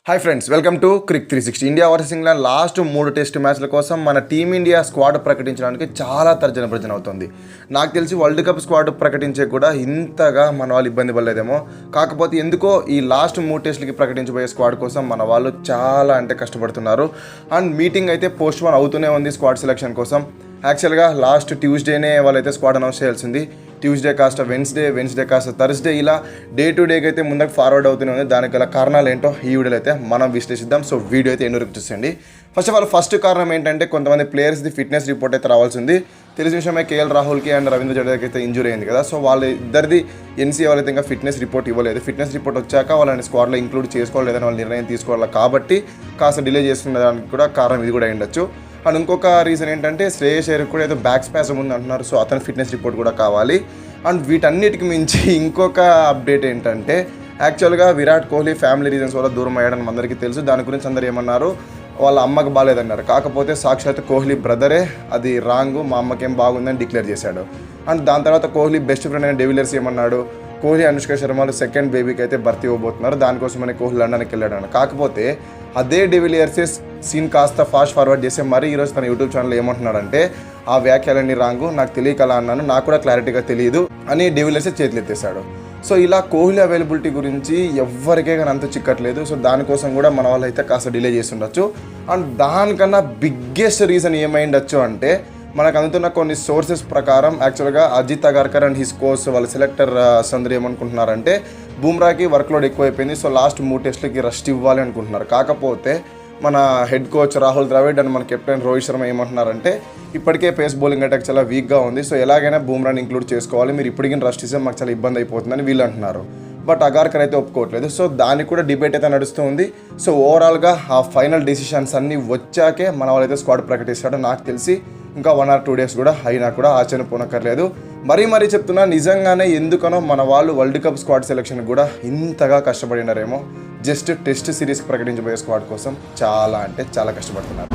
Hi friends, welcome to Crick 360. India versus England last 3 test మ్యాచ్ల కోసం మన team India squad ప్రకటించడానికి చాలా తర్జన అవుతుంది. నాకు తెలిసి వరల్డ్ కప్ స్క్వాడ్ ప్రకటించే కూడా ఇంతగా మన వాళ్ళు ఇబ్బంది పడలేదేమో. కాకపోతే ఎందుకో ఈ లాస్ట్ 3 టెస్టులకి ప్రకటించబోయే స్క్వాడ్ కోసం మన వాళ్ళు చాలా కష్టపడుతున్నారు. అండ్ మీటింగ్ అయితే పోస్ట్ పోన్ అవుతూనే ఉంది స్క్వాడ్ సెలెక్షన్ కోసం. యాక్చువల్గా లాస్ట్ ట్యూస్డేనే వాళ్ళైతే స్క్వాడ్ అనౌన్స్ చేయాల్సింది. ట్యూస్డే కాస్త వెన్స్డే కాస్త థర్స్డే, ఇలా డే టు డేకి అయితే ముందుకు ఫార్వర్డ్ అవుతూనే ఉంది. దానికి గల కారణాలు ఏంటో ఈ వీడియోలో అయితే మనం విశ్లేషిద్దాం. సో వీడియో అయితే ఎన్నో చూసేయండి. ఫస్ట్ కారణం ఏంటంటే కొంతమంది ప్లేయర్స్ది ఫిట్నెస్ రిపోర్ట్ అయితే రావాల్సింది. తెలిసిన విషయమే, కేఎల్ రాహుల్కి అండ్ రవీంద్ర జడేజాకి అయితే ఇంజురీ అయింది కదా. సో వాళ్ళ ఇద్దరిది ఎన్సీఏ వాళ్ళైతే ఇంకా ఫిట్నెస్ రిపోర్ట్ ఇవ్వలేదు. ఫిట్నెస్ రిపోర్ట్ వచ్చాక వాళ్ళని స్క్వాడ్లో ఇంక్లూడ్ చేసుకోలేదని వాళ్ళు నిర్ణయం తీసుకోవాలి. కాబట్టి కాస్త డిలే చేసుకున్న దానికి కూడా కారణం ఇది కూడా అయ్యుండొచ్చు. అండ్ ఇంకొక రీజన్ ఏంటంటే శ్రేయస్ అయ్యర్ కూడా ఏదో బ్యాక్ స్పాజమ్ ఉంది అంటున్నారు. సో అతని ఫిట్నెస్ రిపోర్ట్ కూడా కావాలి. అండ్ వీటన్నిటికి మించి ఇంకొక అప్డేట్ ఏంటంటే, యాక్చువల్గా విరాట్ కోహ్లీ ఫ్యామిలీ రీజన్స్ వల్ల దూరం అయ్యాడని అందరికీ తెలుసు. దాని గురించి అందరూ ఏమన్నారు, వాళ్ళ అమ్మకు బాగాలేదన్నారు. కాకపోతే సాక్షాత్ కోహ్లీ బ్రదరే అది రాంగ్, మా అమ్మకేం బాగుందని డిక్లేర్ చేశాడు. అండ్ దాని తర్వాత కోహ్లీ బెస్ట్ ఫ్రెండ్ అయిన డెవిలియర్స్ ఏమన్నాడు, కోహ్లీ అనుష్క శర్మలు సెకండ్ బేబీకి అయితే భర్తీ ఇవ్వబోతున్నారు, దానికోసమని కోహ్లీ లండన్కి వెళ్ళాడు. కాకపోతే అదే డెవిలియర్సే సీన్ కాస్త ఫాస్ట్ ఫార్వర్డ్ చేస్తే మరి ఈరోజు తన యూట్యూబ్ ఛానల్లో ఏమంటున్నాడంటే, ఆ వ్యాఖ్యలన్నీ రాంగు, నాకు తెలియకలా అన్నాను, నాకు కూడా క్లారిటీగా తెలియదు అని డెవిలియర్సే చేతులు ఎత్తేసాడు. సో ఇలా కోహ్లీ అవైలబిలిటీ గురించి ఎవరికే కానీ అంత చిక్కట్లేదు. సో దానికోసం కూడా మన వాళ్ళు అయితే కాస్త డిలే చేసి ఉండొచ్చు. అండ్ దానికన్నా బిగ్గెస్ట్ రీజన్ ఏమైండొచ్చు అంటే, మనకు అందుతున్న కొన్ని సోర్సెస్ ప్రకారం యాక్చువల్గా Ajit Agarkar and his coach వాళ్ళ సెలెక్టర్ సందర్ ఏమనుకుంటున్నారంటే, బూమ్రాకి వర్క్లోడ్ ఎక్కువైపోయింది, సో లాస్ట్ 3 టెస్టులకి రెస్ట్ ఇవ్వాలి అనుకుంటున్నారు. కాకపోతే మన head coach Rahul Dravid and మన కెప్టెన్ రోహిత్ శర్మ ఏమంటున్నారంటే, ఇప్పటికే పేస్ బౌలింగ్ అటాక్ చాలా వీక్గా ఉంది, సో ఎలాగైనా బూమ్రాని ఇంక్లూడ్ చేసుకోవాలి, మీరు ఇప్పటికీ రెస్ట్ ఇస్తే మాకు చాలా ఇబ్బంది అయిపోతుందని వీళ్ళు అంటున్నారు. బట్ అగార్కర్ అయితే ఒప్పుకోవట్లేదు. సో దానికి కూడా డిబేట్ అయితే నడుస్తూ ఉంది. సో ఓవరాల్గా ఆ ఫైనల్ డెసిషన్స్ అన్నీ వచ్చాకే మన వాళ్ళైతే స్క్వాడ్ ప్రకటిస్తాడు. నాకు తెలిసి ఇంకా 1 or 2 days కూడా అయినా కూడా ఆశ్చర్యపోనక్కర్లేదు. మరీ చెప్తున్నా, నిజంగానే ఎందుకనో మన వాళ్ళు వరల్డ్ కప్ స్క్వాడ్ సెలెక్షన్ కూడా ఇంతగా కష్టపడినారేమో. జస్ట్ టెస్ట్ సిరీస్కి ప్రకటించబోయే స్క్వాడ్ కోసం చాలా కష్టపడుతున్నారు.